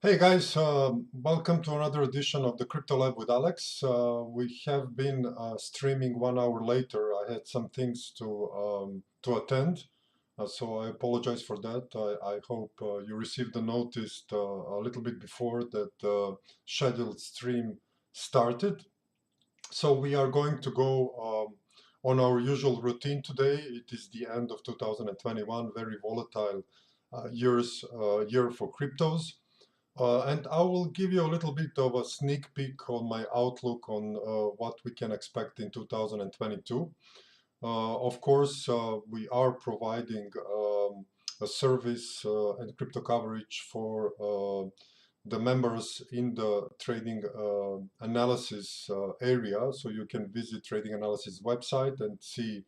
Hey guys, welcome to another edition of the Crypto Lab with Alex. We have been streaming 1 hour later. I had some things to attend, so I apologize for that. I hope you received the notice a little bit before that the scheduled stream started. So we are going to go on our usual routine today. It is the end of 2021, very volatile year for cryptos. And I will give you a little bit of a sneak peek on my outlook on what we can expect in 2022. Of course, we are providing a service and crypto coverage for the members in the trading analysis area. So you can visit trading analysis website and see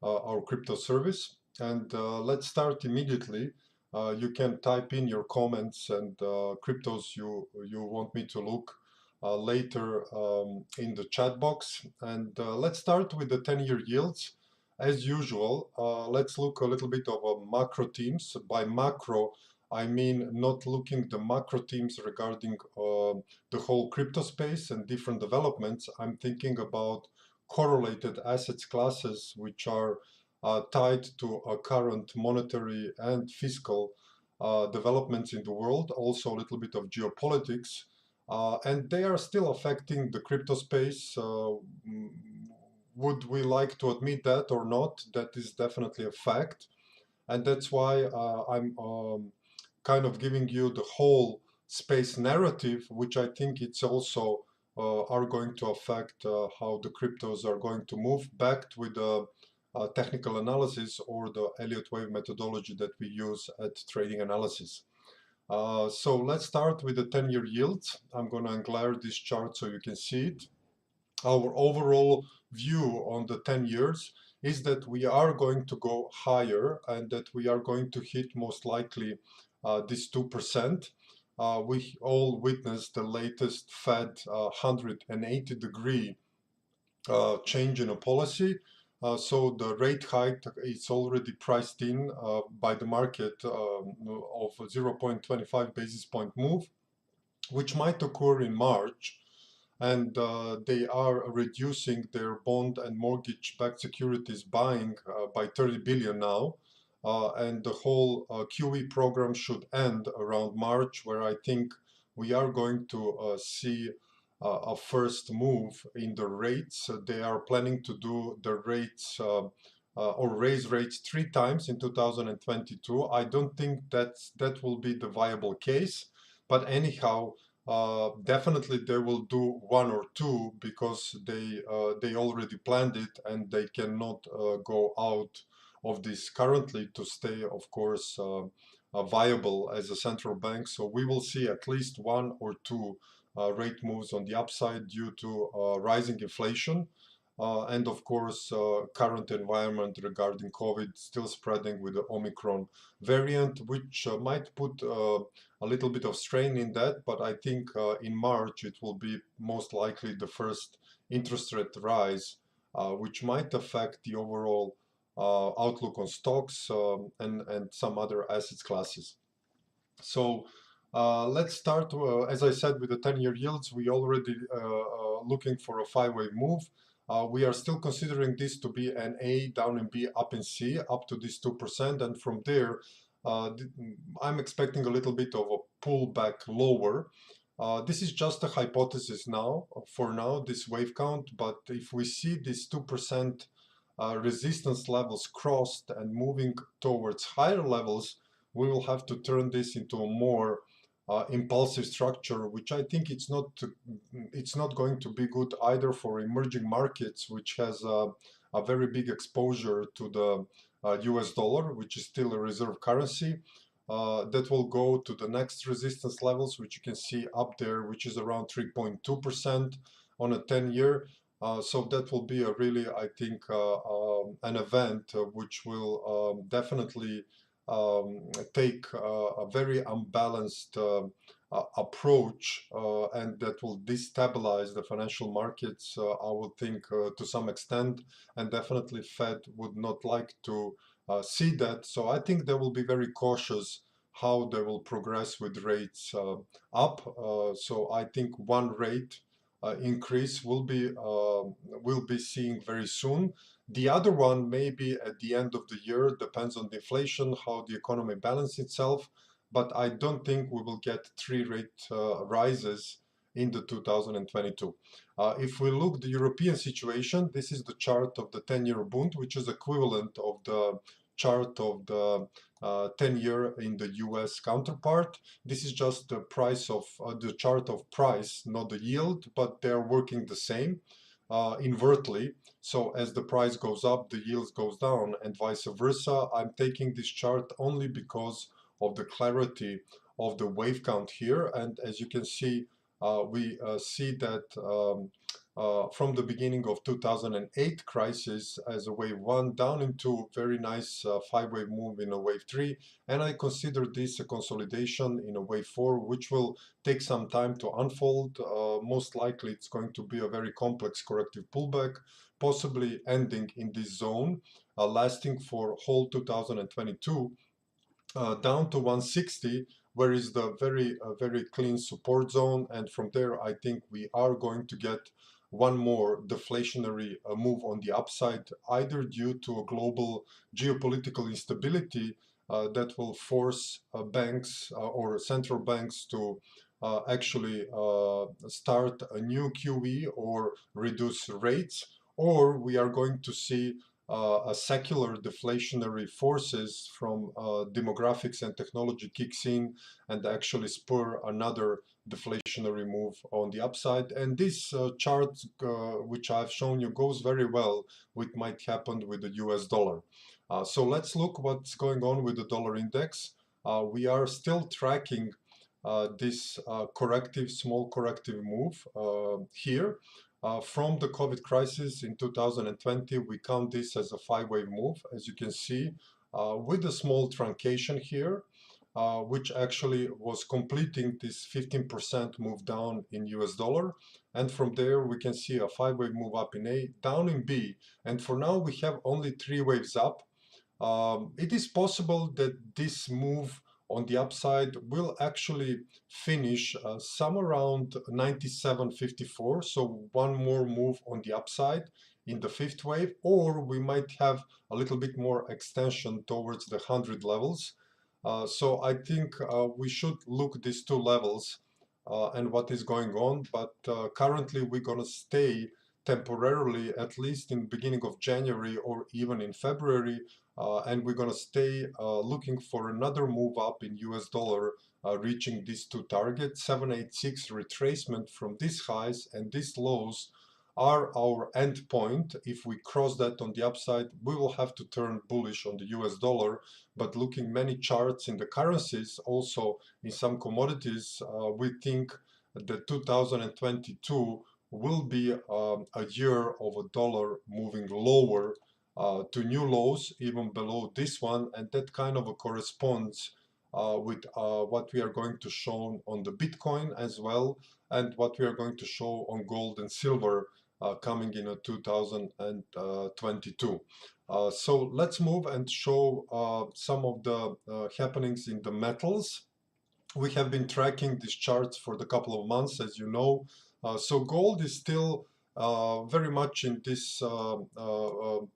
our crypto service. And let's start immediately. You can type in your comments and cryptos you want me to look later in the chat box. And let's start with the 10-year yields. As usual, let's look a little bit of macro themes. By macro, I mean not looking the macro themes regarding the whole crypto space and different developments. I'm thinking about correlated assets classes which are tied to current monetary and fiscal developments in the world, also a little bit of geopolitics, and they are still affecting the crypto space. Would we like to admit that or not? That is definitely a fact, and that's why I'm kind of giving you the whole space narrative, which I think it's also are going to affect how the cryptos are going to move, backed with the technical analysis or the Elliott wave methodology that we use at trading analysis. So let's start with the 10-year yields. I'm going to glare this chart so you can see it. Our overall view on the 10 years is that we are going to go higher and that we are going to hit most likely this 2%. We all witnessed the latest Fed 180-degree change in a policy. So the rate hike is already priced in by the market of 0.25 basis point move, which might occur in March. And they are reducing their bond and mortgage-backed securities buying by 30 billion now. And the whole QE program should end around March, where I think we are going to see a first move in the rates. They are planning to do the rates or raise rates 3 times in 2022. I don't think that will be the viable case, but anyhow, definitely they will do one or two because they already planned it and they cannot go out of this currently to stay, of course, viable as a central bank. So we will see at least one or two rate moves on the upside due to rising inflation. And of course, current environment regarding COVID still spreading with the Omicron variant, which might put a little bit of strain in that. But I think in March it will be most likely the first interest rate rise, which might affect the overall outlook on stocks and some other assets classes. So let's start, as I said, with the 10-year yields. We already looking for a five-way move. We are still considering this to be an A, down in B, up in C, up to this 2%. And from there, I'm expecting a little bit of a pullback lower. This is just a hypothesis now, for now, this wave count. But if we see this 2% resistance levels crossed and moving towards higher levels, we will have to turn this into a more impulsive structure, which I think it's not going to be good either for emerging markets, which has a very big exposure to the US dollar, which is still a reserve currency. That will go to the next resistance levels, which you can see up there, which is around 3.2% on a 10-year. So that will be a really, I think, an event which will definitely take a very unbalanced approach and that will destabilize the financial markets, I would think, to some extent, and definitely Fed would not like to see that. So I think they will be very cautious how they will progress with rates up. So I think one rate increase will be seeing very soon. The other one maybe at the end of the year, depends on the inflation, how the economy balances itself. But I don't think we will get three rate rises in the 2022. If we look the European situation, this is the chart of the 10-year Bund, which is equivalent of the chart of the 10-year in the US counterpart. This is just the price of the chart of price, not the yield, but they're working the same invertly. So as the price goes up, the yield goes down, and vice versa. I'm taking this chart only because of the clarity of the wave count here. And as you can see, we see that from the beginning of 2008 crisis as a wave one down into very nice five-wave move in a wave three, and I consider this a consolidation in a wave four, which will take some time to unfold. Most likely it's going to be a very complex corrective pullback, possibly ending in this zone, lasting for whole 2022, down to 160, where is the very clean support zone. And from there, I think we are going to get one more deflationary move on the upside, either due to a global geopolitical instability that will force banks or central banks to actually start a new QE or reduce rates, or we are going to see a secular deflationary forces from demographics and technology kicks in and actually spur another deflationary move on the upside. And this chart, which I've shown you, goes very well with might happen with the US dollar. So let's look what's going on with the dollar index. We are still tracking this small corrective move here. From the COVID crisis in 2020, we count this as a five-wave move, as you can see, with a small truncation here, which actually was completing this 15% move down in US dollar. And from there, we can see a five-wave move up in A, down in B. And for now, we have only three waves up. It is possible that this move on the upside will actually finish somewhere around 97.54, so one more move on the upside in the fifth wave, or we might have a little bit more extension towards the 100 levels. So I think we should look these two levels and what is going on, but currently we're going to stay temporarily, at least in the beginning of January or even in February, and we're going to stay looking for another move up in US dollar, reaching these two targets. 786 retracement from these highs and these lows are our end point. If we cross that on the upside, we will have to turn bullish on the US dollar. But looking many charts in the currencies, also in some commodities, we think that 2022 will be a year of a dollar moving lower to new lows, even below this one, and that kind of corresponds with what we are going to show on the Bitcoin as well, and what we are going to show on gold and silver coming in 2022. So let's move and show some of the happenings in the metals. We have been tracking these charts for the couple of months, as you know. So gold is still very much in this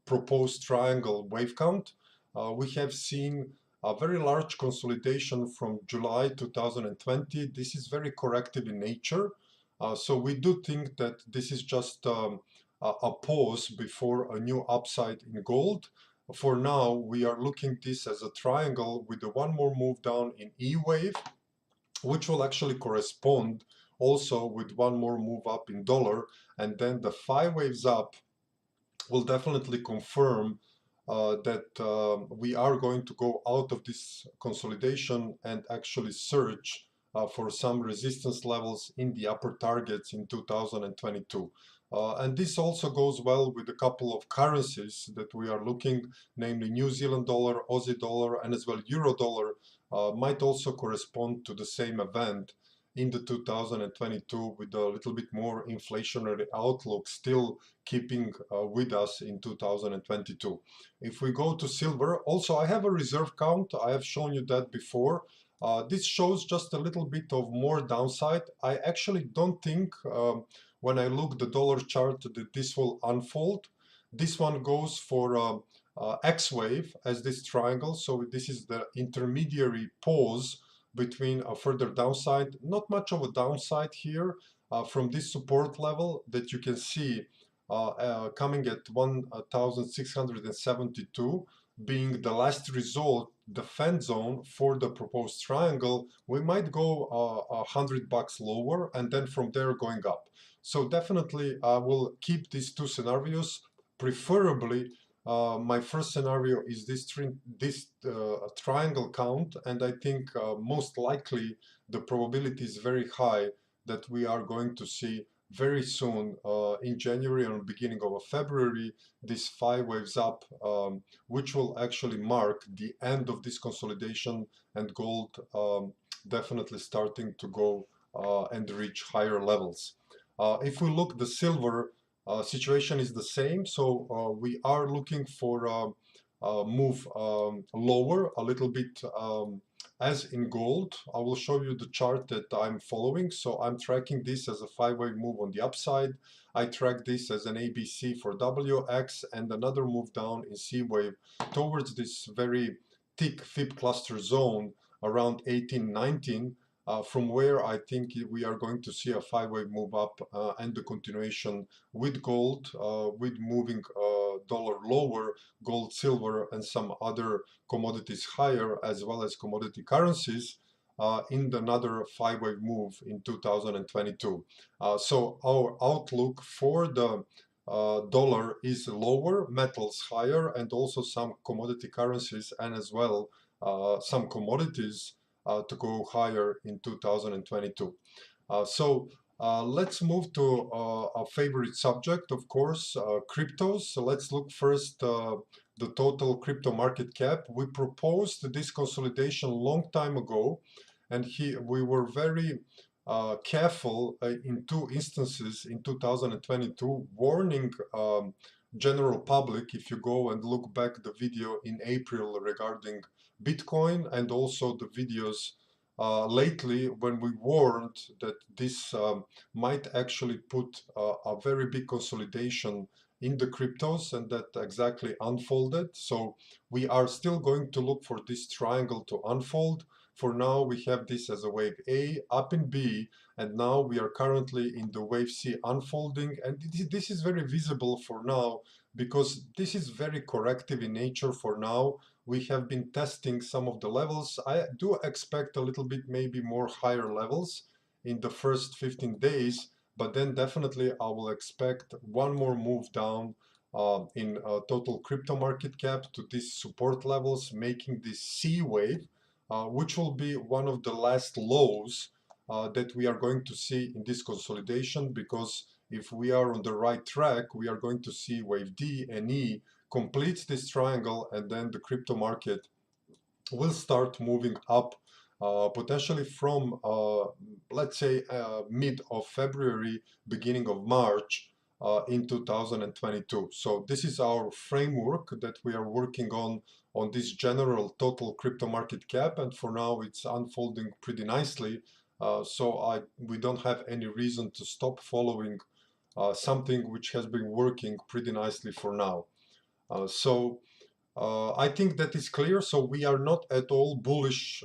proposed triangle wave count. We have seen a very large consolidation from July 2020. This is very corrective in nature. So we do think that this is just a pause before a new upside in gold. For now, we are looking this as a triangle with the one more move down in E wave, which will actually correspond also with one more move up in dollar, and then the five waves up will definitely confirm that we are going to go out of this consolidation and actually search for some resistance levels in the upper targets in 2022. And this also goes well with a couple of currencies that we are looking, namely New Zealand dollar, Aussie dollar, and as well Euro dollar might also correspond to the same event in the 2022 with a little bit more inflationary outlook still keeping with us in 2022. If we go to silver, also I have a reserve count. I have shown you that before. This shows just a little bit of more downside. I actually don't think when I look the dollar chart that this will unfold. This one goes for X wave as this triangle. So this is the intermediary pause between a further downside. Not much of a downside here from this support level that you can see coming at 1672 being the last resort defense zone for the proposed triangle. We might go $100 lower and then from there going up. So definitely I will keep these two scenarios. Preferably my first scenario is this triangle count, and I think most likely the probability is very high that we are going to see very soon in January or beginning of February these 5 waves up, which will actually mark the end of this consolidation and gold definitely starting to go and reach higher levels. If we look the silver situation is the same, so we are looking for move lower a little bit as in gold. I will show you the chart that I'm following. So I'm tracking this as a 5-wave move on the upside. I track this as an ABC for WX and another move down in C wave towards this very thick fib cluster zone around 1819, from where I think we are going to see a 5-wave move up and the continuation with gold, with moving dollar lower, gold, silver, and some other commodities higher, as well as commodity currencies in another 5-wave move in 2022. So our outlook for the dollar is lower, metals higher, and also some commodity currencies and as well some commodities to go higher in 2022. Let's move to our favorite subject, of course, cryptos. So let's look first the total crypto market cap. We proposed this consolidation a long time ago, and we were very careful in 2 instances in 2022, warning general public. If you go and look back the video in April regarding Bitcoin and also the videos lately when we warned that this might actually put a very big consolidation in the cryptos, and that exactly unfolded. So we are still going to look for this triangle to unfold. For now, we have this as a wave A up in B, and now we are currently in the wave C unfolding. And this is very visible for now because this is very corrective in nature for now. We have been testing some of the levels. I do expect a little bit maybe more higher levels in the first 15 days, but then definitely I will expect one more move down in total crypto market cap to these support levels, making this C wave, which will be one of the last lows that we are going to see in this consolidation, because if we are on the right track, we are going to see wave D and E completes this triangle, and then the crypto market will start moving up potentially from let's say mid of February, beginning of March in 2022. So this is our framework that we are working on this general total crypto market cap, and for now it's unfolding pretty nicely. We don't have any reason to stop following something which has been working pretty nicely for now. I think that is clear. So we are not at all bullish,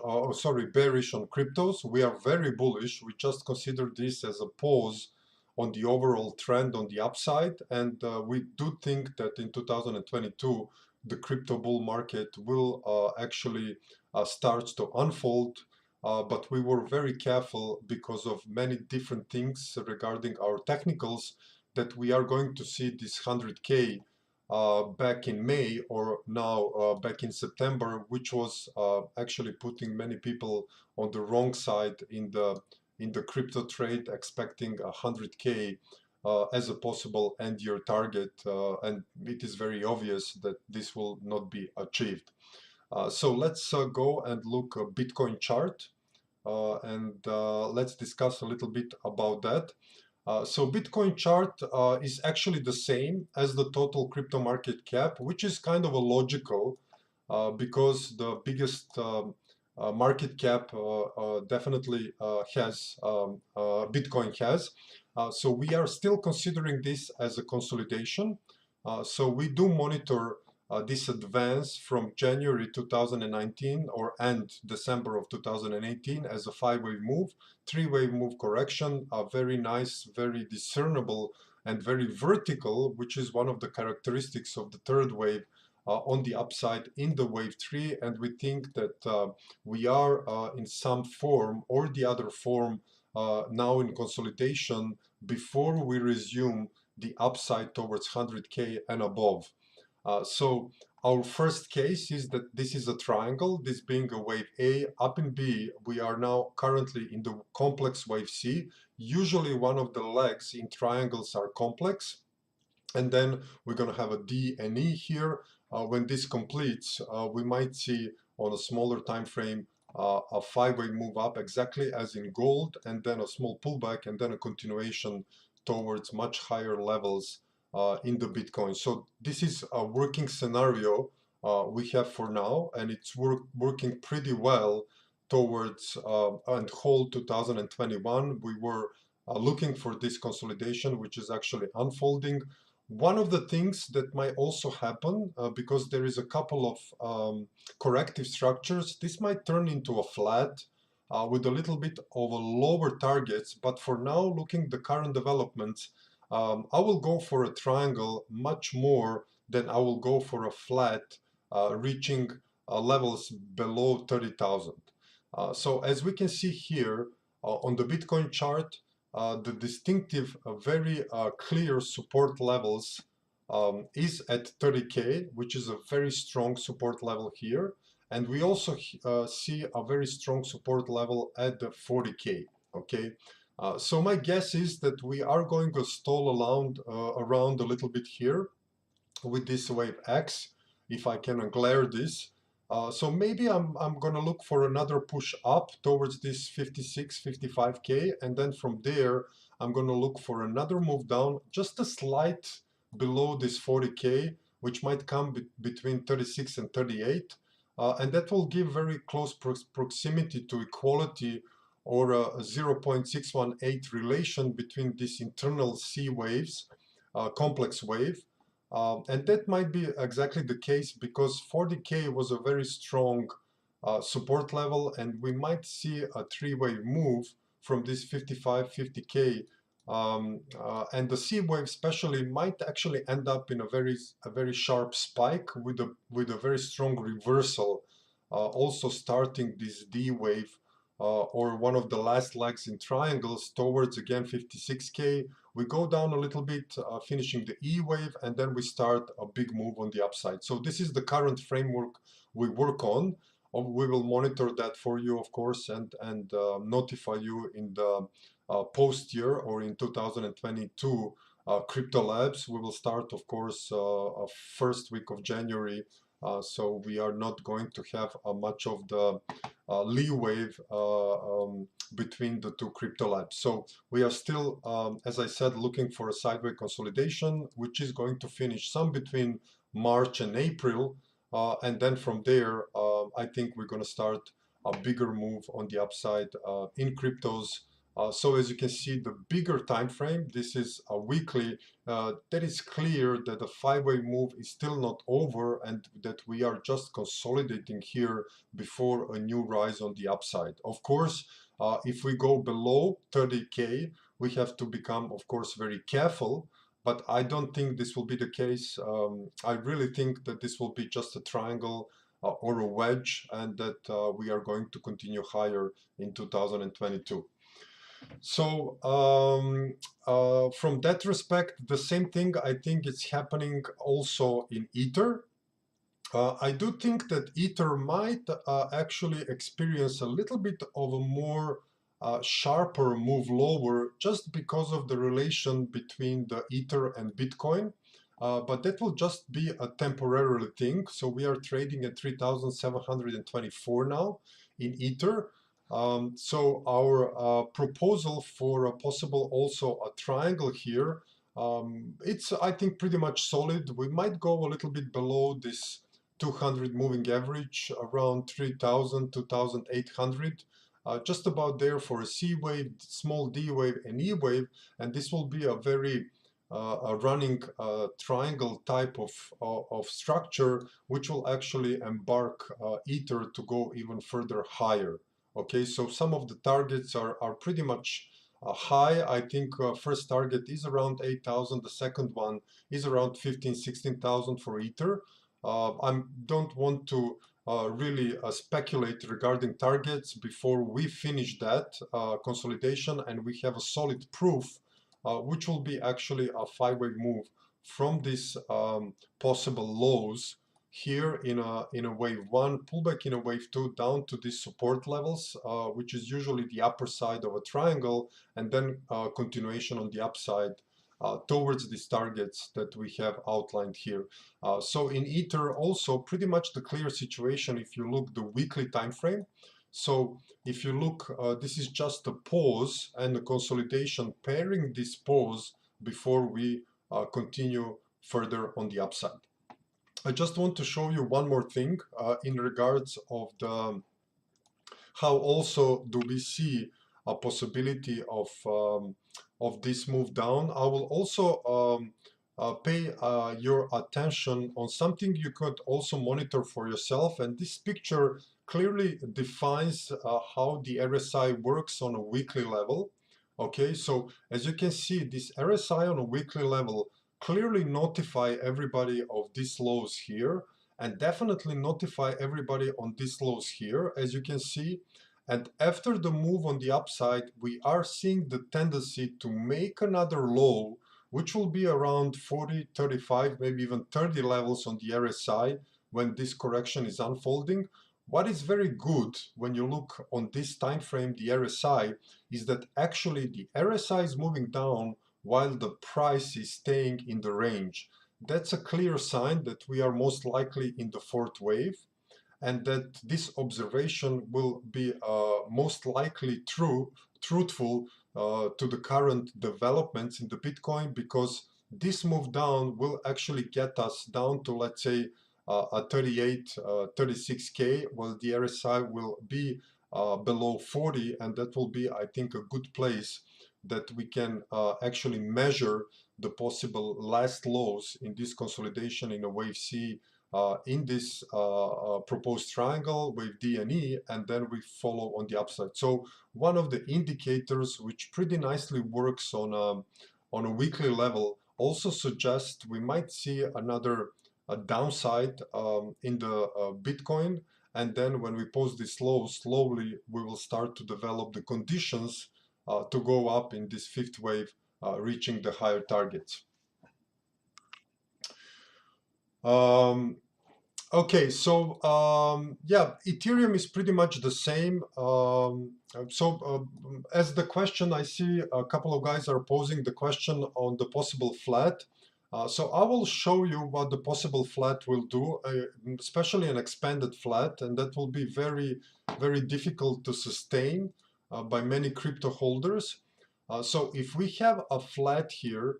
bearish on cryptos. We are very bullish. We just consider this as a pause on the overall trend on the upside. And we do think that in 2022, the crypto bull market will actually start to unfold. But we were very careful because of many different things regarding our technicals, that we are going to see this 100K back in May, or now back in September, which was actually putting many people on the wrong side in the crypto trade, expecting 100K as a possible end year target, and it is very obvious that this will not be achieved. So let's go and look a Bitcoin chart, and let's discuss a little bit about that. So Bitcoin chart is actually the same as the total crypto market cap, which is kind of a logical because the biggest market cap definitely has, Bitcoin has. So we are still considering this as a consolidation. So we do monitor this advance from January 2019 or end December of 2018 as a 5-wave move, 3-wave move correction, a very nice, very discernible and very vertical, which is one of the characteristics of the third wave on the upside in the wave 3. And we think that we are in some form or the other form now in consolidation before we resume the upside towards 100K and above. So our first case is that this is a triangle, this being a wave A. Up in B, we are now currently in the complex wave C. Usually one of the legs in triangles are complex. And then we're going to have a D and E here. When this completes, we might see on a smaller time frame a 5-wave move up, exactly as in gold, and then a small pullback, and then a continuation towards much higher levels in the Bitcoin. So this is a working scenario we have for now, and it's working pretty well towards and whole 2021. We were looking for this consolidation, which is actually unfolding. One of the things that might also happen, because there is a couple of corrective structures, this might turn into a flat with a little bit of a lower targets. But for now, looking the current developments, I will go for a triangle much more than I will go for a flat reaching levels below 30,000. So as we can see here on the Bitcoin chart, the distinctive, very clear support levels is at 30K, which is a very strong support level here. And we also see a very strong support level at the 40K, okay? So my guess is that we are going to stall around a little bit here with this wave X, if I can glare this. So maybe I'm going to look for another push up towards this 56, 55K. And then from there, I'm going to look for another move down, just a slight below this 40K, which might come between 36 and 38. And that will give very close proximity to equality or a 0.618 relation between these internal C waves, complex wave. And that might be exactly the case because 40K was a very strong support level, and we might see a 3-wave move from this 55, 50K. And the C wave especially might actually end up in a very sharp spike with a very strong reversal, also starting this D wave or one of the last legs in triangles towards again 56K. We go down a little bit, finishing the E wave, and then we start a big move on the upside. So this is the current framework we work on. We will monitor that for you, of course, and notify you in the post year or in 2022 Crypto Labs. We will start, of course, first week of January. So we are not going to have much of the leeway between the two crypto labs. So we are still, as I said, looking for a sideways consolidation, which is going to finish some between March and April. And then from there, I think we're going to start a bigger move on the upside in cryptos. So as you can see, the bigger time frame, this is a weekly, that is clear that the 5-wave move is still not over and that we are just consolidating here before a new rise on the upside. Of course, if we go below 30K, we have to become, of course, very careful. But I don't think this will be the case. I really think that this will be just a triangle or a wedge, and that we are going to continue higher in 2022. So from that respect, the same thing I think is happening also in Ether. I do think that Ether might actually experience a little bit of a more sharper move lower just because of the relation between the Ether and Bitcoin. But that will just be a temporary thing. So we are trading at 3,724 now in Ether. So our proposal for a possible also a triangle here, it's I think pretty much solid. We might go a little bit below this 200 moving average around 3,000, 2,800. Just about there for a C wave, small D wave, and E wave, and this will be a very a running triangle type of structure, which will actually embark Ether to go even further higher. Okay, so some of the targets are pretty much high. I think first target is around 8,000. The second one is around 15, 16,000 for Ether. I don't want to really speculate regarding targets before we finish that consolidation and we have a solid proof, which will be actually a five-wave move from these possible lows here in a wave one, pullback in a wave two, down to these support levels, which is usually the upper side of a triangle, and then continuation on the upside towards these targets that we have outlined here. So in Ether also pretty much the clear situation if you look the weekly time frame. So if you look, this is just a pause and a consolidation pairing this pause before we continue further on the upside. I just want to show you one more thing in regards of the how also do we see a possibility of this move down. I will also pay your attention on something you could also monitor for yourself, and this picture clearly defines how the RSI works on a weekly level. Okay, so as you can see, this RSI on a weekly level clearly notify everybody of these lows here, and definitely notify everybody on these lows here, as you can see. And after the move on the upside, we are seeing the tendency to make another low, which will be around 40, 35, maybe even 30 levels on the RSI when this correction is unfolding. What is very good when you look on this time frame, the RSI, is that actually the RSI is moving down while the price is staying in the range. That's a clear sign that we are most likely in the fourth wave, and that this observation will be most likely truthful to the current developments in the Bitcoin, because this move down will actually get us down to, let's say, a 38, 36K, while the RSI will be below 40, and that will be, I think, a good place that we can actually measure the possible last lows in this consolidation in a wave C in this proposed triangle, wave D and E, and then we follow on the upside. So one of the indicators which pretty nicely works on a weekly level also suggests we might see another downside in the Bitcoin, and then when we post this low, slowly we will start to develop the conditions to go up in this fifth wave, reaching the higher targets. Okay, so yeah, Ethereum is pretty much the same. As the question, I see a couple of guys are posing the question on the possible flat. So I will show you what the possible flat will do, especially an expanded flat, and that will be very, very difficult to sustain by many crypto holders. So if we have a flat here,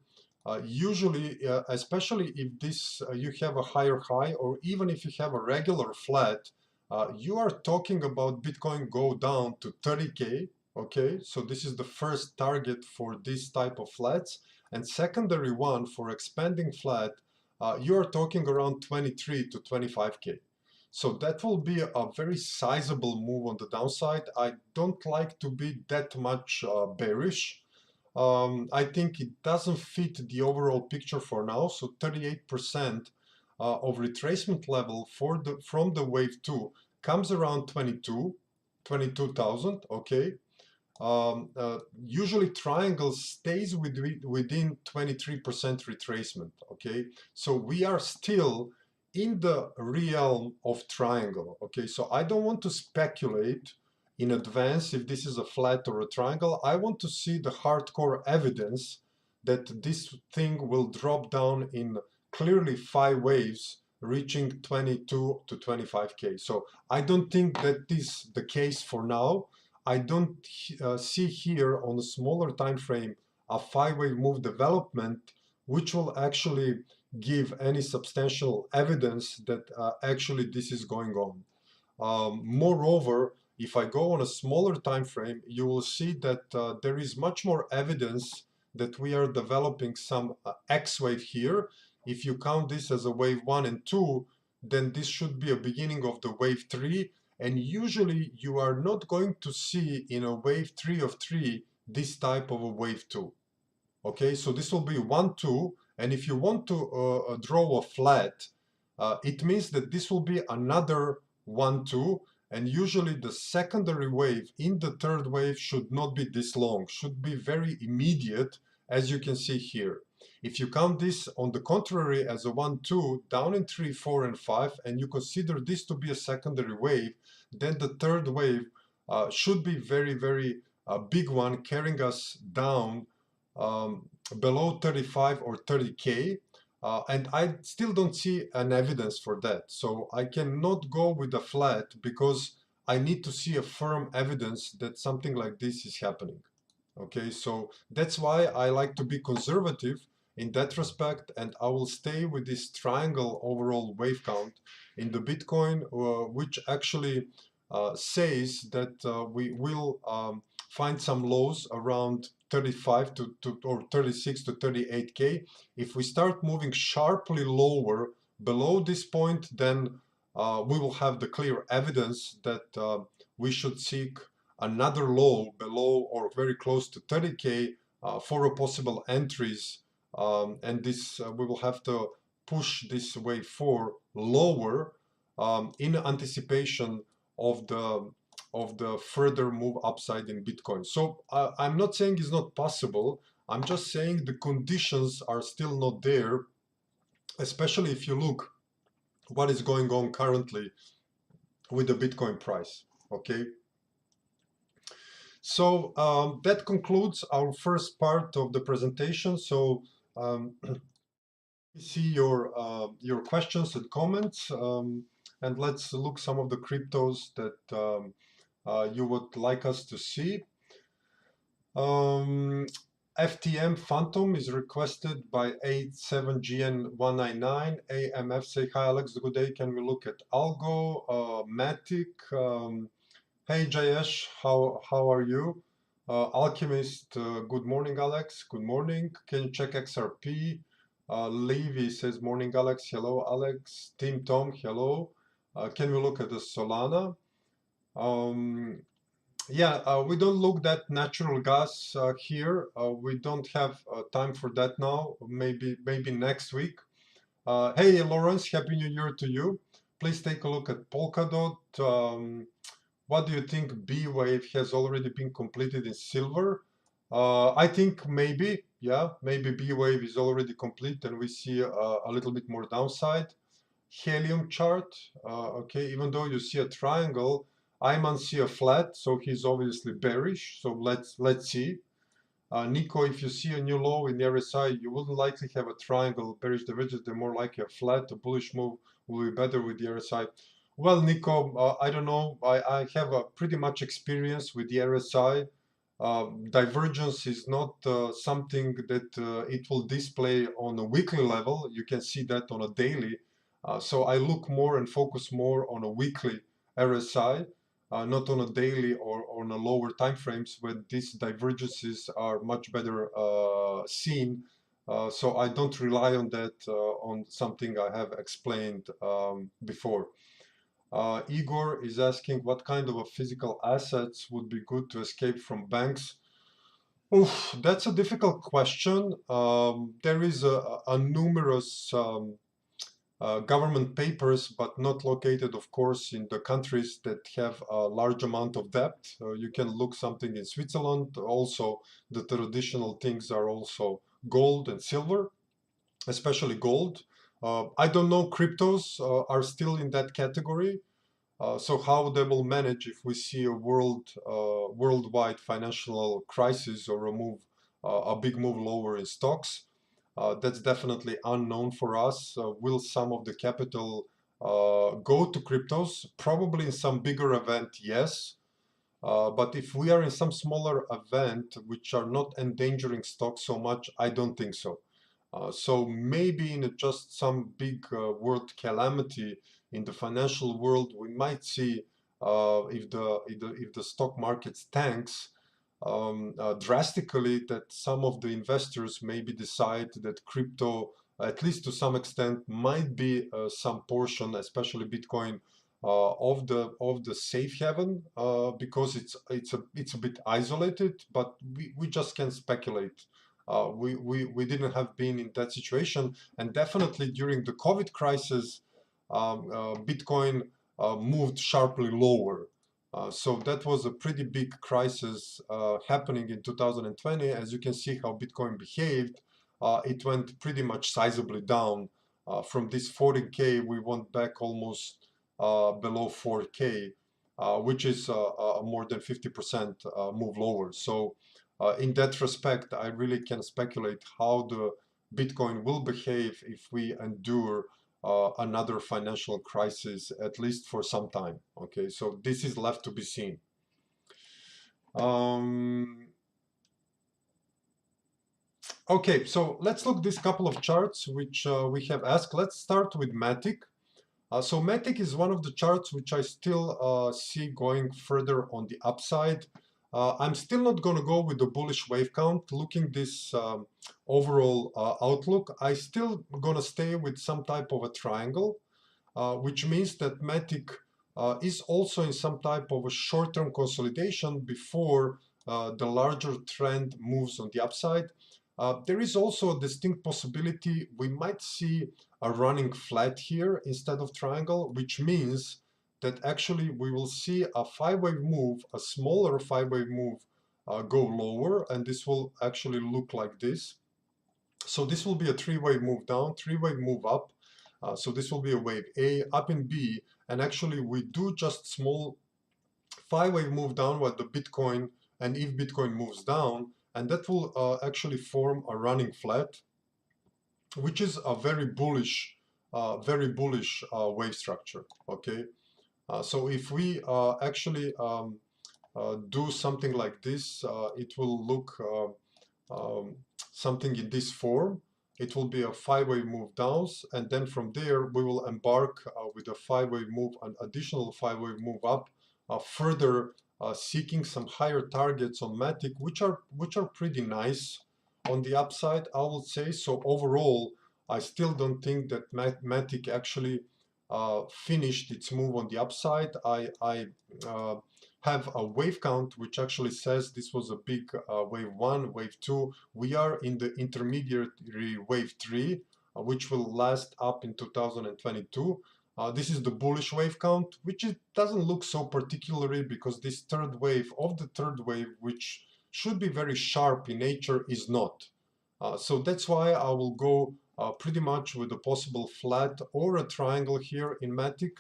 usually, especially if this you have a higher high, or even if you have a regular flat, you are talking about Bitcoin go down to 30K. Okay, so this is the first target for this type of flats, and secondary one for expanding flat, you are talking around 23 to 25K. So that will be a very sizable move on the downside. I don't like to be that much bearish. I think it doesn't fit the overall picture for now. So 38% of retracement level from the wave 2 comes around 22,000. Okay. Usually triangle stays within 23% retracement. Okay. So we are still in the realm of triangle. Okay. So I don't want to speculate in advance if this is a flat or a triangle. I want to see the hardcore evidence that this thing will drop down in clearly 5 waves, reaching 22 to 25K. So I don't think that is the case for now. I don't see here on a smaller time frame a 5-wave move development, which will actually give any substantial evidence that actually this is going on. Moreover, if I go on a smaller time frame, you will see that there is much more evidence that we are developing some X wave here. If you count this as a wave 1 and 2, then this should be a beginning of the wave 3. And usually you are not going to see in a wave 3 of 3 this type of a wave 2. Okay, so this will be 1, 2. And if you want to draw a flat, it means that this will be another 1, 2. And usually the secondary wave in the third wave should not be this long, should be very immediate, as you can see here. If you count this on the contrary as a 1, 2, down in 3, 4, and 5, and you consider this to be a secondary wave, then the third wave should be very, very big one, carrying us down below 35 or 30K. And I still don't see an evidence for that. So I cannot go with a flat because I need to see a firm evidence that something like this is happening. Okay, so that's why I like to be conservative in that respect, and I will stay with this triangle overall wave count in the Bitcoin, which actually says that we will find some lows around 35 or 36 to 38K. If we start moving sharply lower below this point, then we will have the clear evidence that we should seek another low below or very close to 30K for a possible entries. And this we will have to push this wave 4 lower in anticipation of the further move upside in Bitcoin. So I'm not saying it's not possible. I'm just saying the conditions are still not there, especially if you look what is going on currently with the Bitcoin price. Okay. So that concludes our first part of the presentation. So see your questions and comments, and let's look some of the cryptos that you would like us to see. FTM Phantom is requested by 87GN199. AMF say, hi Alex, good day. Can we look at Algo, Matic? Hey Jayesh, how are you? Alchemist, good morning Alex, good morning. Can you check XRP? Levy says, morning Alex, hello Alex. Team Tom, hello. Can we look at the Solana? Yeah, we don't look at natural gas here. We don't have time for that now. Maybe next week. Hey Lawrence, happy New Year to you. Please take a look at Polkadot. What do you think B wave has already been completed in silver? I think maybe, yeah, maybe B wave is already complete and we see a little bit more downside. Helium chart, okay, even though you see a triangle, Ayman see a flat, so he's obviously bearish. So let's see. Nico, if you see a new low in the RSI, you wouldn't likely have a triangle, bearish divergence, they're more likely a flat. A bullish move will be better with the RSI. Well, Nico, I don't know. I have a pretty much experience with the RSI. Divergence is not something that it will display on a weekly level. You can see that on a daily. So I look more and focus more on a weekly RSI, not on a daily or on a lower time frames when these divergences are much better seen. So I don't rely on that on something I have explained before. Igor is asking what kind of a physical assets would be good to escape from banks. Oof, that's a difficult question. There is a numerous government papers, but not located, of course, in the countries that have a large amount of debt. You can look something in Switzerland. Also, the traditional things are also gold and silver, especially gold. I don't know, cryptos are still in that category. So how they will manage if we see a worldwide financial crisis or a big move lower in stocks? That's definitely unknown for us. Will some of the capital go to cryptos? Probably in some bigger event, yes. But if we are in some smaller event which are not endangering stocks so much, I don't think so. So maybe in just some big world calamity in the financial world, we might see if the stock market tanks drastically, that some of the investors maybe decide that crypto, at least to some extent, might be some portion, especially Bitcoin, of the safe haven, because it's a bit isolated, but we just can speculate. We didn't have been in that situation, and definitely during the COVID crisis, Bitcoin moved sharply lower. So that was a pretty big crisis happening in 2020. As you can see how Bitcoin behaved, it went pretty much sizably down. From this 14K, we went back almost below 4K, which is a more than 50% move lower. So in that respect, I really can speculate how the Bitcoin will behave if we endure another financial crisis, at least for some time. Okay, so this is left to be seen. Okay, so let's look this couple of charts which we have asked. Let's start with Matic. So Matic is one of the charts which I still see going further on the upside. I'm still not going to go with the bullish wave count. Looking this overall outlook, I still going to stay with some type of a triangle, which means that Matic is also in some type of a short-term consolidation before the larger trend moves on the upside. There is also a distinct possibility we might see a running flat here instead of triangle, which means that actually we will see a five-wave move, a smaller five-wave move go lower, and this will actually look like this. So this will be a three-wave move down, three-wave move up. So this will be a wave A, up in B, and actually we do just small five-wave move downward the Bitcoin, and if Bitcoin moves down, and that will actually form a running flat, which is a very bullish wave structure. Okay, so if we actually do something like this, it will look something in this form. It will be a five-wave move downs, and then from there we will embark with a five-wave move, an additional five-wave move up, further seeking some higher targets on Matic, which are pretty nice on the upside, I would say. So overall, I still don't think that Matic actually finished its move on the upside. I have a wave count which actually says this was a big wave 1, wave 2. We are in the intermediary wave 3, which will last up in 2022. This is the bullish wave count, which doesn't look so particularly, because this third wave, which should be very sharp in nature, is not. So that's why I will go pretty much with a possible flat or a triangle here in Matic,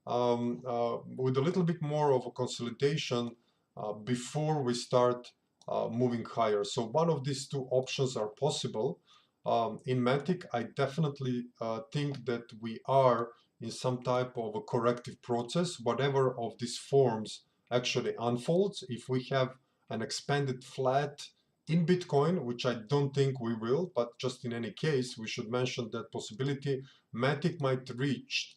with a little bit more of a consolidation before we start moving higher. So one of these two options are possible. In Matic, I definitely think that we are in some type of a corrective process, whatever of these forms actually unfolds. If we have an expanded flat in Bitcoin, which I don't think we will, but just in any case, we should mention that possibility. Matic might reach,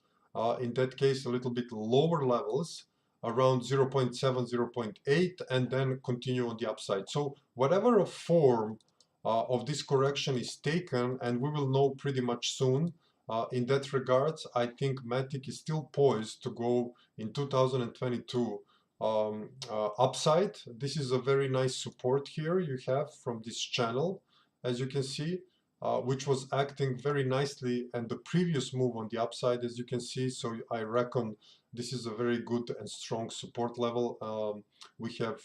in that case, a little bit lower levels, around 0.7, 0.8, and then continue on the upside. So whatever form of this correction is taken, and we will know pretty much soon, in that regards, I think Matic is still poised to go in 2022 upside. This is a very nice support here you have from this channel, as you can see, which was acting very nicely, and the previous move on the upside, as you can see. So I reckon this is a very good and strong support level. We have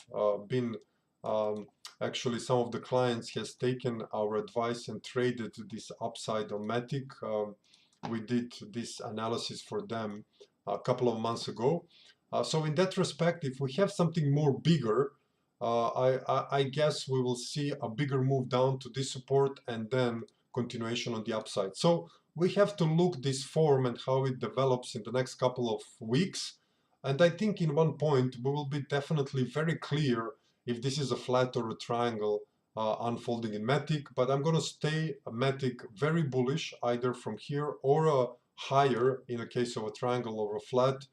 been actually, some of the clients has taken our advice and traded this upside on Matic. We did this analysis for them a couple of months ago. So in that respect, if we have something more bigger, I guess we will see a bigger move down to this support and then continuation on the upside. So we have to look this form and how it develops in the next couple of weeks. And I think in one point we will be definitely very clear if this is a flat or a triangle unfolding in Matic, but I'm going to stay Matic very bullish, either from here or higher in the case of a triangle or a flat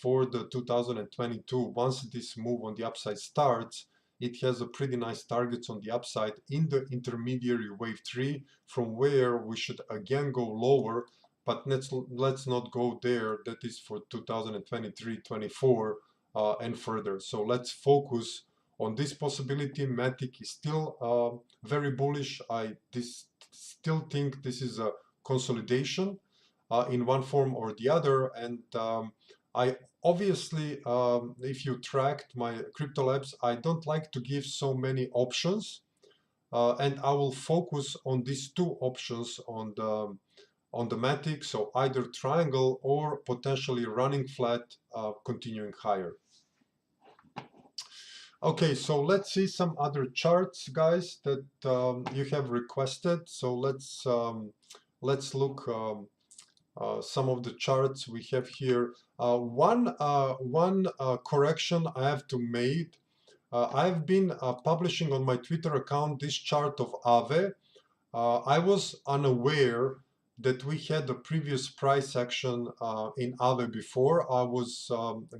for the 2022. Once this move on the upside starts, it has a pretty nice targets on the upside in the intermediary wave 3, from where we should again go lower, but let's not go there. That is for 2023-24 and further. So let's focus on this possibility. Matic is still very bullish. I still think this is a consolidation in one form or the other, and I obviously, if you tracked my crypto labs, I don't like to give so many options, and I will focus on these two options on the Matic, so either triangle or potentially running flat, continuing higher. Okay, so let's see some other charts, guys, that you have requested. So let's look some of the charts we have here. One correction I have to make. I've been publishing on my Twitter account this chart of Aave. I was unaware that we had the previous price action in Aave before. I was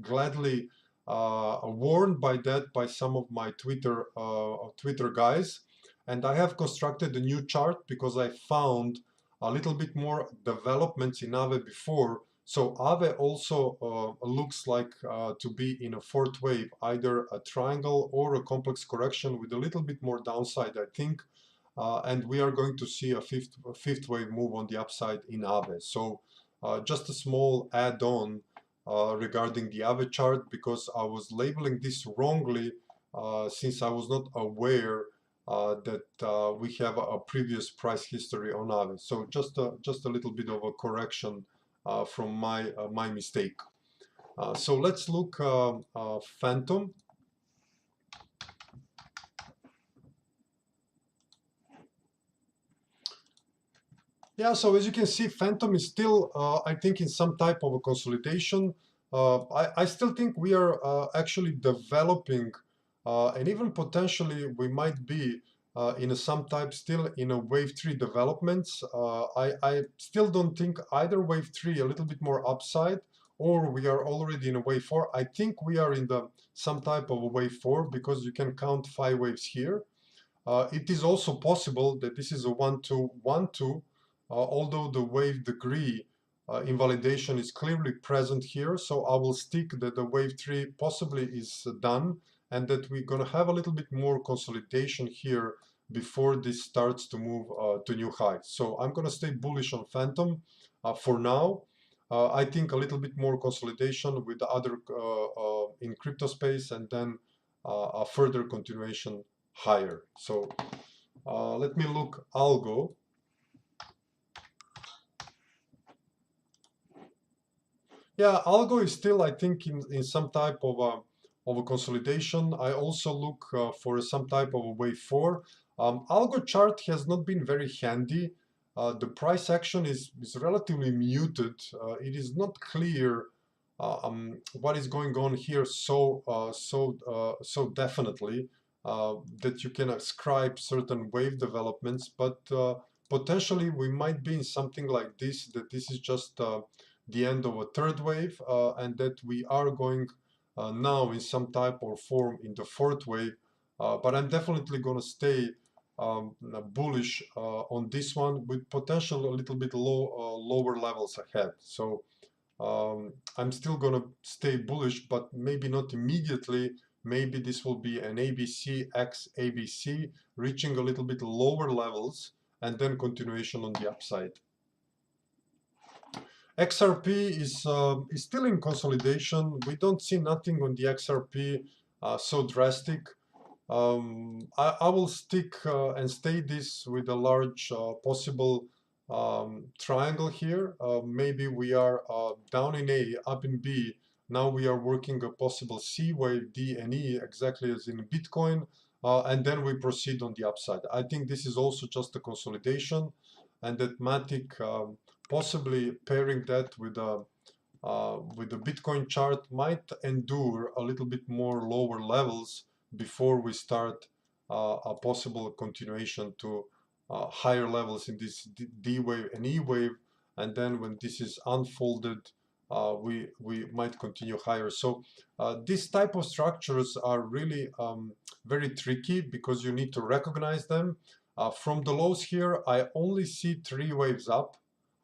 gladly warned by that by some of my Twitter guys, and I have constructed a new chart because I found a little bit more developments in Aave before. So Aave also looks like to be in a fourth wave, either a triangle or a complex correction with a little bit more downside, I think. And we are going to see a fifth wave move on the upside in Aave. So just a small add-on regarding the Aave chart, because I was labeling this wrongly since I was not aware that we have a previous price history on Aave. So just a little bit of a correction from my mistake. So let's look Phantom. Yeah, so as you can see, Phantom is still, I think, in some type of a consolidation. I still think we are actually developing, and even potentially we might be in some type still in a wave 3 developments. I still don't think either wave 3 a little bit more upside, or we are already in a wave 4. I think we are in some type of a wave 4, because you can count 5 waves here. It is also possible that this is a 1-2-1-2, although the wave degree invalidation is clearly present here. So I will stick that the wave 3 possibly is done, and that we're going to have a little bit more consolidation here before this starts to move to new heights. So I'm going to stay bullish on Phantom for now. I think a little bit more consolidation with the other in crypto space, and then a further continuation higher. So let me look Algo. Yeah, Algo is still, I think, in some type of a consolidation. I also look for some type of a wave 4. Algo chart has not been very handy. The price action is relatively muted. It is not clear what is going on here so definitely that you can ascribe certain wave developments, but potentially we might be in something like this, that this is just the end of a third wave, and that we are going now in some type or form in the fourth wave. But I'm definitely going to stay bullish on this one, with potential a little bit lower levels ahead. So I'm still going to stay bullish, but maybe not immediately. Maybe this will be an ABC X ABC, reaching a little bit lower levels, and then continuation on the upside. XRP is still in consolidation. We don't see nothing on the XRP so drastic. I will stick and stay this with a large possible triangle here. Maybe we are down in A, up in B. Now we are working a possible C wave, D and E, exactly as in Bitcoin, and then we proceed on the upside. I think this is also just a consolidation, and that Matic possibly pairing that with the Bitcoin chart might endure a little bit more lower levels before we start a possible continuation to higher levels in this D wave and E wave, and then when this is unfolded, we might continue higher. So this type of structures are really very tricky because you need to recognize them. From the lows here, I only see 3 waves up.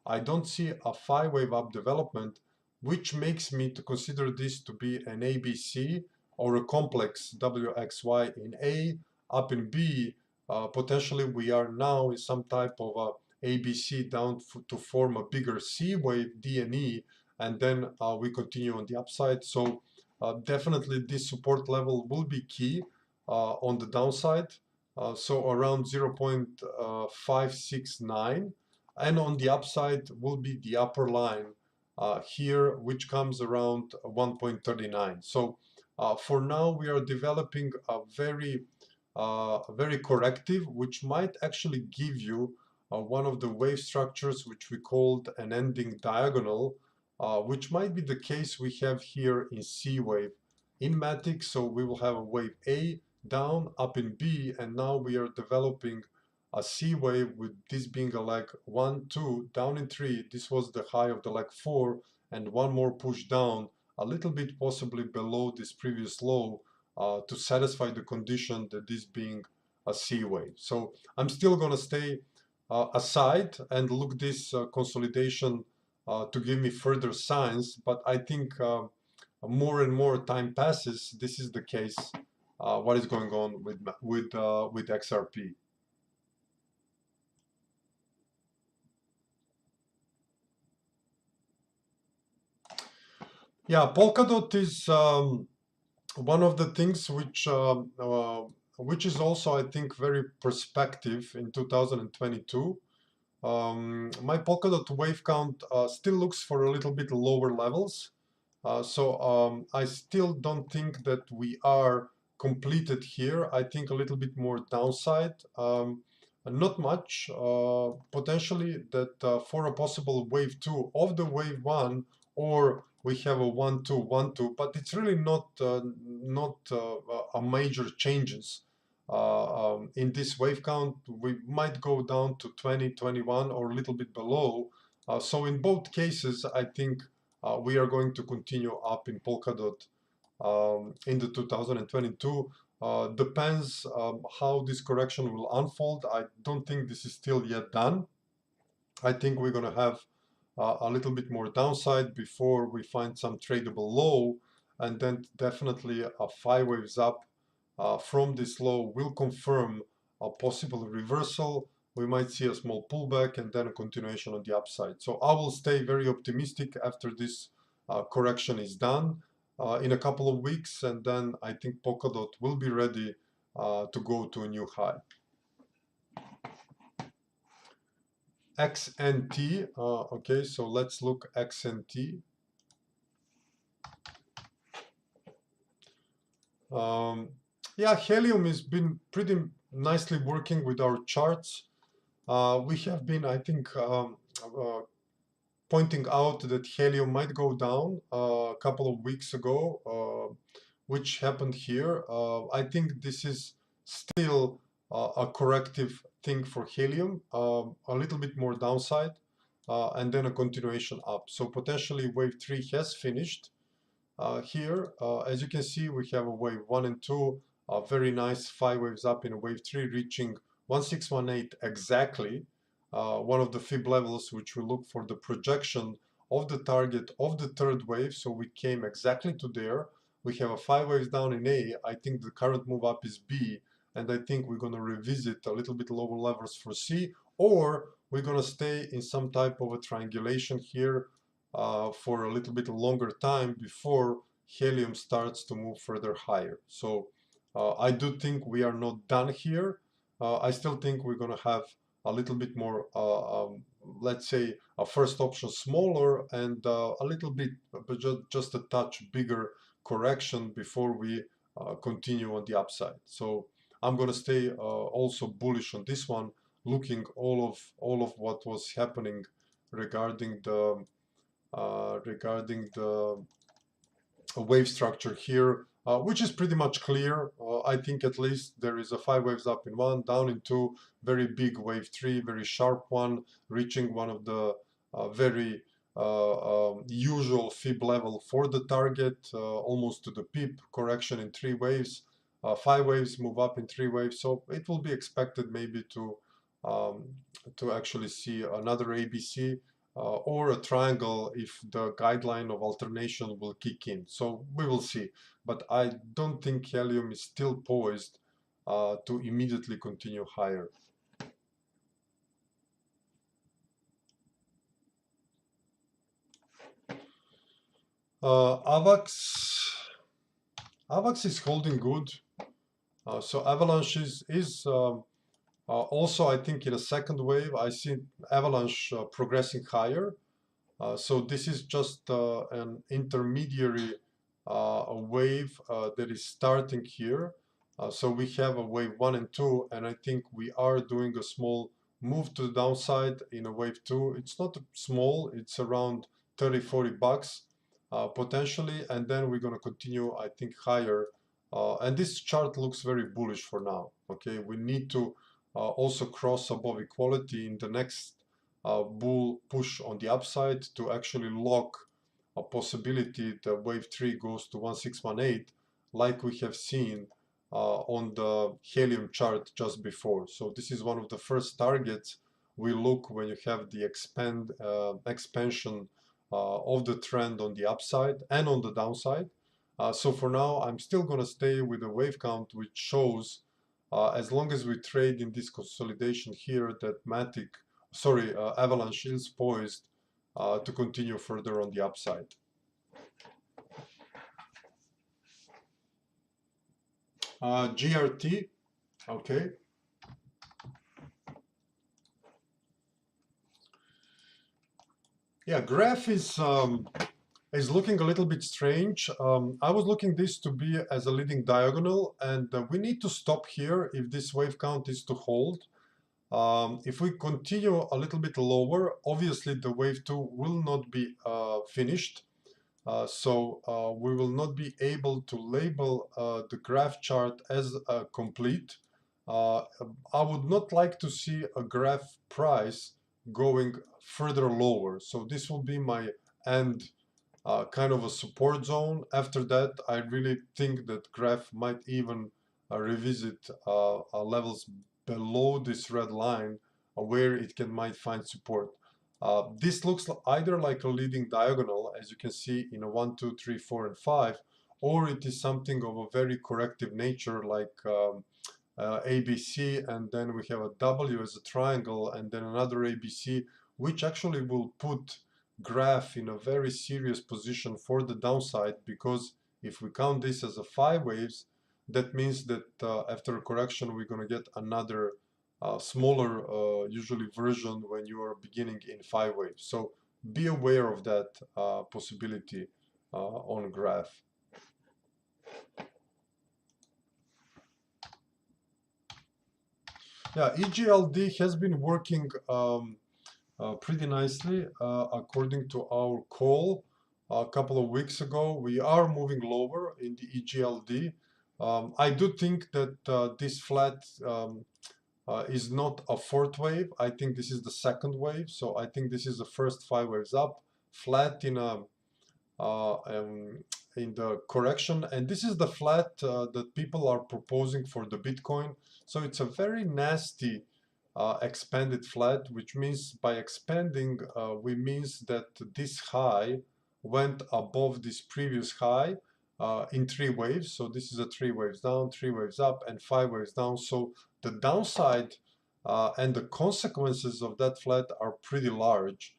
I don't see a 5 wave up development, which makes me to consider this to be an ABC or a complex WXY in A, up in B. Potentially we are now in some type of a ABC down to form a bigger C wave, D and E, and then we continue on the upside. So definitely this support level will be key on the downside. So around 0.569, and on the upside will be the upper line here, which comes around 1.39. So for now we are developing a very corrective, which might actually give you one of the wave structures which we called an ending diagonal, which might be the case we have here in C wave in Matic. So we will have a wave A down, up in B, and now we are developing a C wave with this being a leg 1, 2, down in 3. This was the high of the leg 4, and one more push down, a little bit possibly below this previous low, to satisfy the condition that this being a C wave. So I'm still going to stay aside and look this consolidation to give me further signs, but I think more and more time passes, this is the case. What is going on with XRP? Yeah, Polkadot is one of the things which is also, I think, very perspective in 2022. My Polkadot wave count still looks for a little bit lower levels. So I still don't think that we are completed here. I think a little bit more downside. Not much. Potentially that for a possible wave 2 of the wave 1, or we have a 1-2, 1-2, but it's really not a major changes. In this wave count, we might go down to 20, 21, or a little bit below. So in both cases, I think we are going to continue up in Polkadot in the 2022. Depends how this correction will unfold. I don't think this is still yet done. I think we're going to have a little bit more downside before we find some tradable low, and then definitely a 5 waves up from this low will confirm a possible reversal. We might see a small pullback and then a continuation on the upside. So I will stay very optimistic after this correction is done in a couple of weeks, and then I think Polkadot will be ready to go to a new high. XNT, okay, so let's look XNT. Yeah, Helium has been pretty nicely working with our charts. We have been, I think, pointing out that Helium might go down a couple of weeks ago, which happened here. I think this is still a corrective thing for Helium, a little bit more downside, and then a continuation up. So potentially wave 3 has finished. Here, as you can see, we have a wave 1 and 2, very nice 5 waves up in a wave 3, reaching 1618 exactly, one of the fib levels which we look for the projection of the target of the third wave. So we came exactly to there. We have a 5 waves down in A. I think the current move up is B, and I think we're going to revisit a little bit lower levels for C, or we're going to stay in some type of a triangulation here for a little bit longer time before Helium starts to move further higher. So I do think we are not done here. I still think we're going to have a little bit more, let's say, a first option smaller and a little bit, but just a touch bigger correction before we continue on the upside. So I'm going to stay also bullish on this one, looking all of what was happening regarding the a wave structure here, which is pretty much clear. I think at least there is a 5 waves up in one, down in two, very big wave 3, very sharp one, reaching one of the very usual fib level for the target, almost to the pip, correction in 3 waves. 5 waves move up in 3 waves, so it will be expected maybe to actually see another ABC or a triangle if the guideline of alternation will kick in. So we will see. But I don't think helium is still poised to immediately continue higher. AVAX is holding good. So Avalanche is also, I think, in a second wave. I see Avalanche progressing higher. So this is just an intermediary wave that is starting here. So we have a wave 1 and 2, and I think we are doing a small move to the downside in a wave 2. It's not small, it's around 30-40 bucks potentially, and then we're going to continue, I think, higher. And this chart looks very bullish for now. Okay, we need to also cross above equality in the next bull push on the upside to actually lock a possibility that wave 3 goes to 1618, like we have seen on the helium chart just before. So this is one of the first targets we look when you have the expansion of the trend on the upside and on the downside. So for now, I'm still going to stay with the wave count, which shows as long as we trade in this consolidation here, that Avalanche is poised to continue further on the upside. GRT, okay. Yeah, graph is looking a little bit strange. I was looking this to be as a leading diagonal, and we need to stop here if this wave count is to hold. If we continue a little bit lower, obviously the wave 2 will not be finished. So we will not be able to label the graph chart as complete. I would not like to see a graph price going further lower. So this will be my end kind of a support zone. After that, I really think that graph might even revisit levels below this red line where it might find support. This looks either like a leading diagonal, as you can see in a 1, 2, 3, 4, and 5, or it is something of a very corrective nature like ABC, and then we have a W as a triangle, and then another ABC, which actually will put graph in a very serious position for the downside, because if we count this as a 5 waves, that means that after a correction we're going to get another smaller usually version when you are beginning in 5 waves. So be aware of that possibility on graph. Yeah, EGLD has been working pretty nicely according to our call a couple of weeks ago. We are moving lower in the EGLD. I do think that this flat is not a fourth wave. I think this is the second wave. So I think this is the first 5 waves up, flat in the correction, and this is the flat that people are proposing for the Bitcoin. So it's a very nasty expanded flat, which means by expanding we means that this high went above this previous high in 3 waves. So this is a 3 waves down, 3 waves up, and 5 waves down. So the downside and the consequences of that flat are pretty large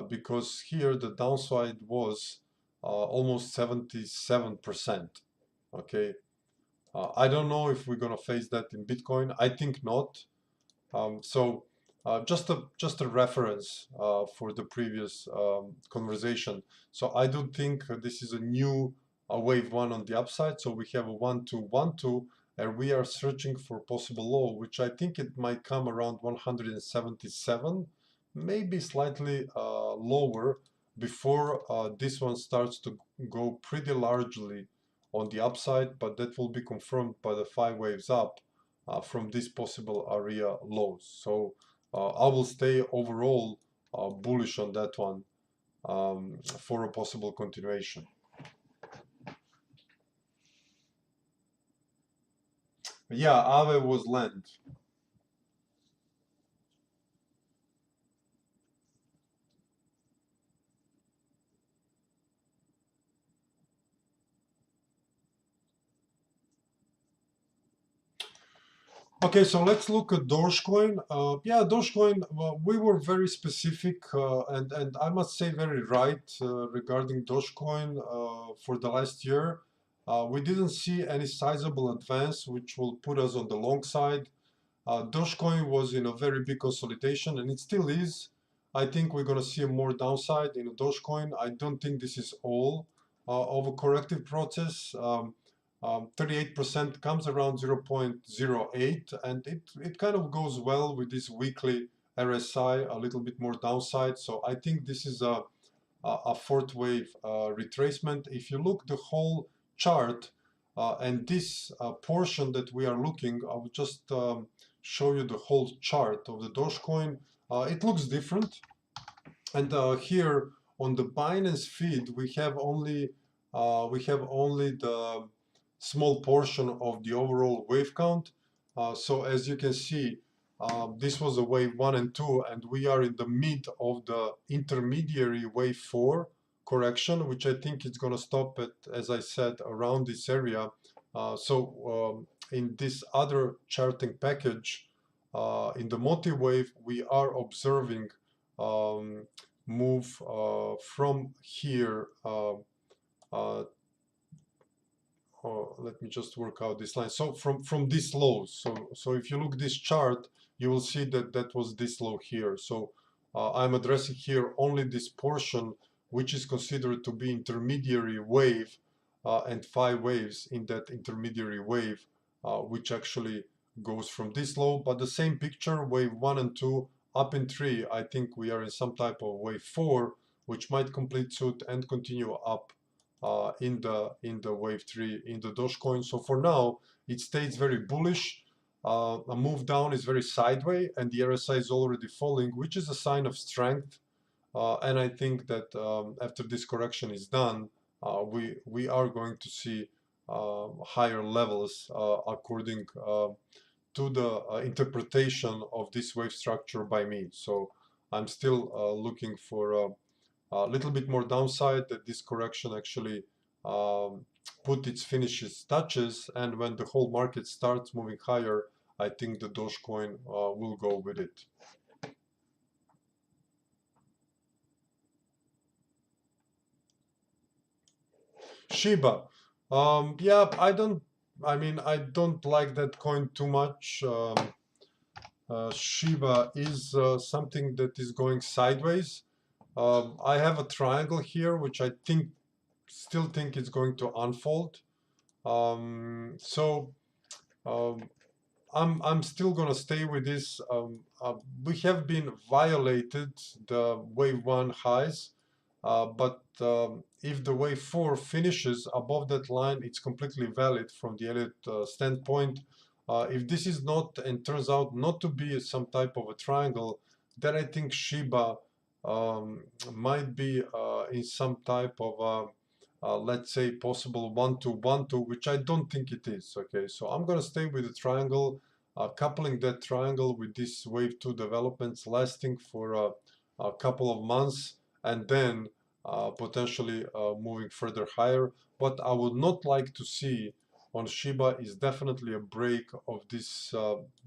because here the downside was almost 77%. Okay, I don't know if we're gonna face that in Bitcoin. I think not. So just a reference for the previous conversation. So I don't think this is a new wave 1 on the upside. So we have a 1, 2, 1, 2, and we are searching for possible low, which I think it might come around 177, maybe slightly lower, before this one starts to go pretty largely on the upside, but that will be confirmed by the 5 waves up from this possible area lows. So I will stay overall bullish on that one for a possible continuation. Yeah, Aave was land. Okay, so let's look at Dogecoin. Yeah, Dogecoin, we were very specific and I must say very right regarding Dogecoin for the last year. We didn't see any sizable advance, which will put us on the long side. Dogecoin was in a very big consolidation, and it still is. I think we're going to see a more downside in Dogecoin. I don't think this is all of a corrective process. 38% comes around 0.08, and it kind of goes well with this weekly RSI, a little bit more downside. So I think this is a fourth wave retracement. If you look the whole chart and this portion that we are looking, I will just show you the whole chart of the Dogecoin. It looks different, and here on the Binance feed we have only the small portion of the overall wave count. So as you can see, this was a wave 1 and 2, and we are in the mid of the intermediary wave 4 correction, which I think is going to stop at, as I said, around this area. In this other charting package, in the multi-wave, we are observing move from here. Let me just work out this line. So from this low. So if you look this chart, you will see that that was this low here. So I'm addressing here only this portion, which is considered to be intermediary wave, and 5 waves in that intermediary wave, which actually goes from this low. But the same picture, wave 1 and 2, up in 3, I think we are in some type of wave 4, which might complete suit and continue up in the wave 3 in the Dogecoin. So for now, it stays very bullish. A move down is very sideways, and the RSI is already falling, which is a sign of strength. And I think that after this correction is done, we are going to see higher levels according to the interpretation of this wave structure by me. So I'm still looking for a little bit more downside, that this correction actually put its finishes touches, and when the whole market starts moving higher, I think the Dogecoin will go with it. Shiba, yeah, I don't like that coin too much. Shiba is something that is going sideways. I have a triangle here, which I still think it's going to unfold. I'm still gonna stay with this. We have been violated the wave 1 highs, but if the wave 4 finishes above that line, it's completely valid from the Elliott standpoint. If this is not and turns out not to be some type of a triangle, then I think Shiba might be in some type of let's say possible 1-2-1-2, which I don't think it is. Okay, so I'm gonna stay with the triangle, coupling that triangle with this wave 2 developments lasting for a couple of months, and then potentially moving further higher. What I would not like to see on Shiba is definitely a break of this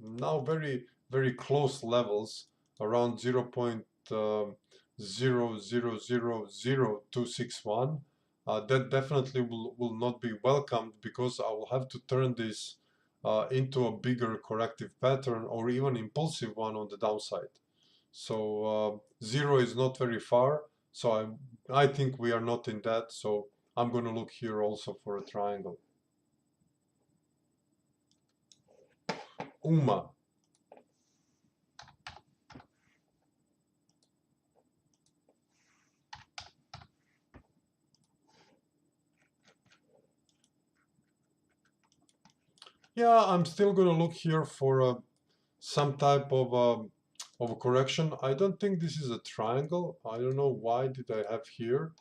now very close levels around 0.000261. That definitely will not be welcomed, because I will have to turn this into a bigger corrective pattern or even impulsive one on the downside. So 0 is not very far, so I think we are not in that. So I'm going to look here also for a triangle. UMA. Yeah, I'm still gonna look here for some type of a correction. I don't think this is a triangle. I don't know why did I have here.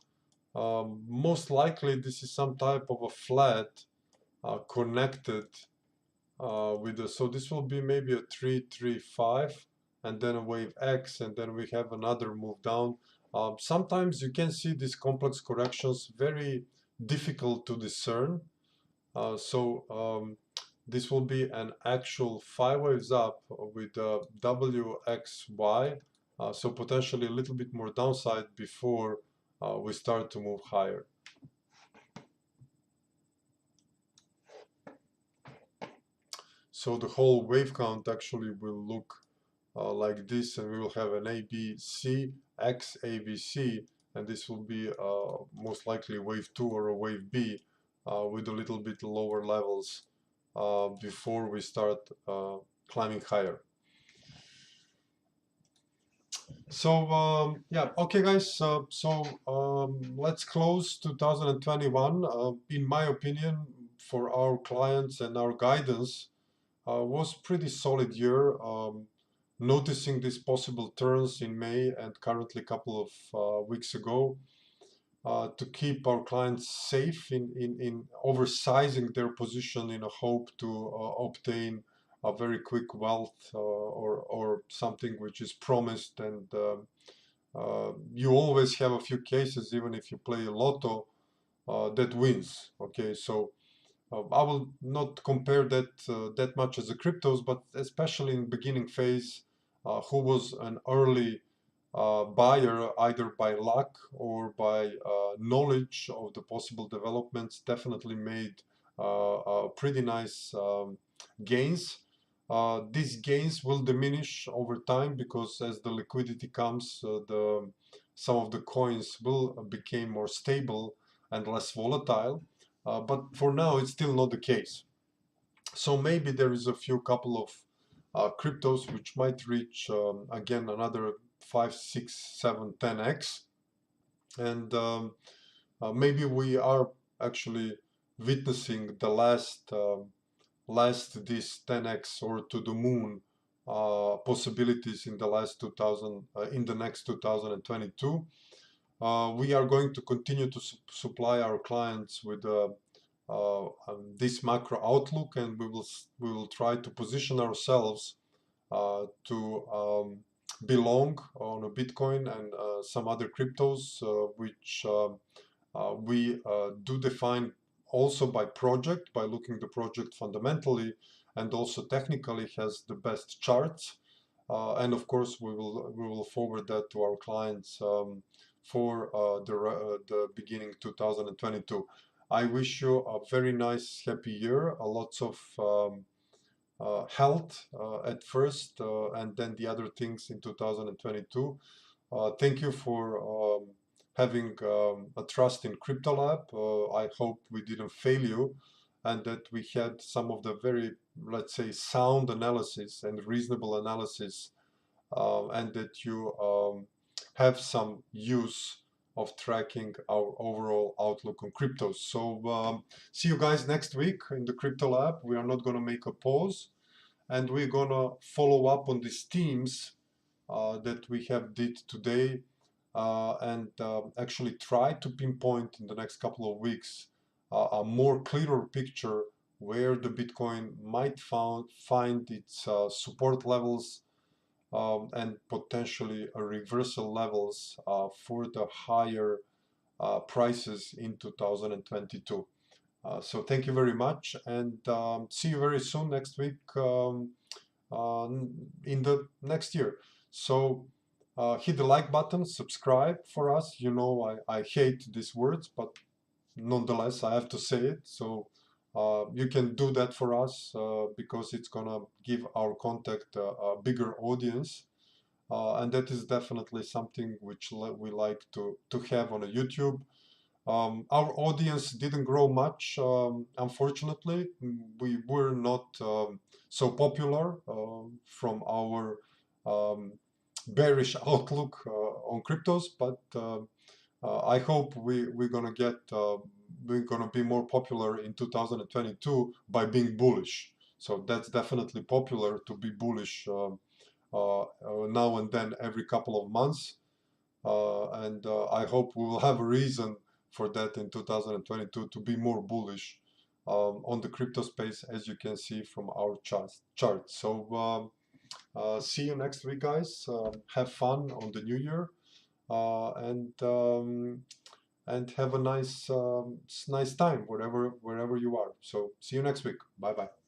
Most likely this is some type of a flat connected with the, so this will be maybe a 335 and then a wave X, and then we have another move down. Sometimes you can see these complex corrections very difficult to discern. This will be an actual 5 waves up with WXY, so potentially a little bit more downside before we start to move higher. So the whole wave count actually will look like this, and we will have an ABC, X, ABC, and this will be most likely wave 2 or a wave B with a little bit lower levels before we start climbing higher. So yeah, okay guys, let's close 2021. In my opinion, for our clients and our guidance, was pretty solid year. Noticing these possible turns in May and currently a couple of weeks ago, to keep our clients safe in oversizing their position in a hope to obtain a very quick wealth or something which is promised. And you always have a few cases, even if you play a lotto, that wins. Okay, so I will not compare that that much as the cryptos, but especially in beginning phase, who was an early buyer either by luck or by knowledge of the possible developments definitely made pretty nice gains. These gains will diminish over time because as the liquidity comes, some of the coins will become more stable and less volatile. But for now, it's still not the case. So maybe there is a few couple of cryptos which might reach again another 5, 6, 7, 10x, and maybe we are actually witnessing the last this 10x or to the moon possibilities in the last 2000 in the next 2022. We are going to continue to supply our clients with this macro outlook, and we will try to position ourselves to belong on a Bitcoin and some other cryptos, which we do define also by project, by looking the project fundamentally and also technically has the best charts. And of course, we will forward that to our clients for the beginning 2022. I wish you a very nice, happy year, lots of health at first, and then the other things in 2022. Thank you for having a trust in CryptoLab. I hope we didn't fail you and that we had some of the very, let's say, sound analysis and reasonable analysis, and that you have some use of tracking our overall outlook on cryptos. So see you guys next week in the Crypto Lab. We are not going to make a pause, and we're going to follow up on these themes that we have did today, and actually try to pinpoint in the next couple of weeks a more clearer picture where the Bitcoin might find its support levels, and potentially a reversal levels for the higher prices in 2022. So thank you very much, and see you very soon next week in the next year. So hit the like button, subscribe for us. You know I hate these words, but nonetheless I have to say it. So you can do that for us because it's gonna give our contact a bigger audience, and that is definitely something which we like to have on a YouTube. Our audience didn't grow much, unfortunately. We were not so popular from our bearish outlook on cryptos, but I hope we're gonna be more popular in 2022 by being bullish. So that's definitely popular to be bullish now and then every couple of months. And I hope we will have a reason for that in 2022 to be more bullish on the crypto space, as you can see from our chart. So see you next week, guys. Have fun on the new year, and have a nice time wherever you are. So see you next week. Bye bye.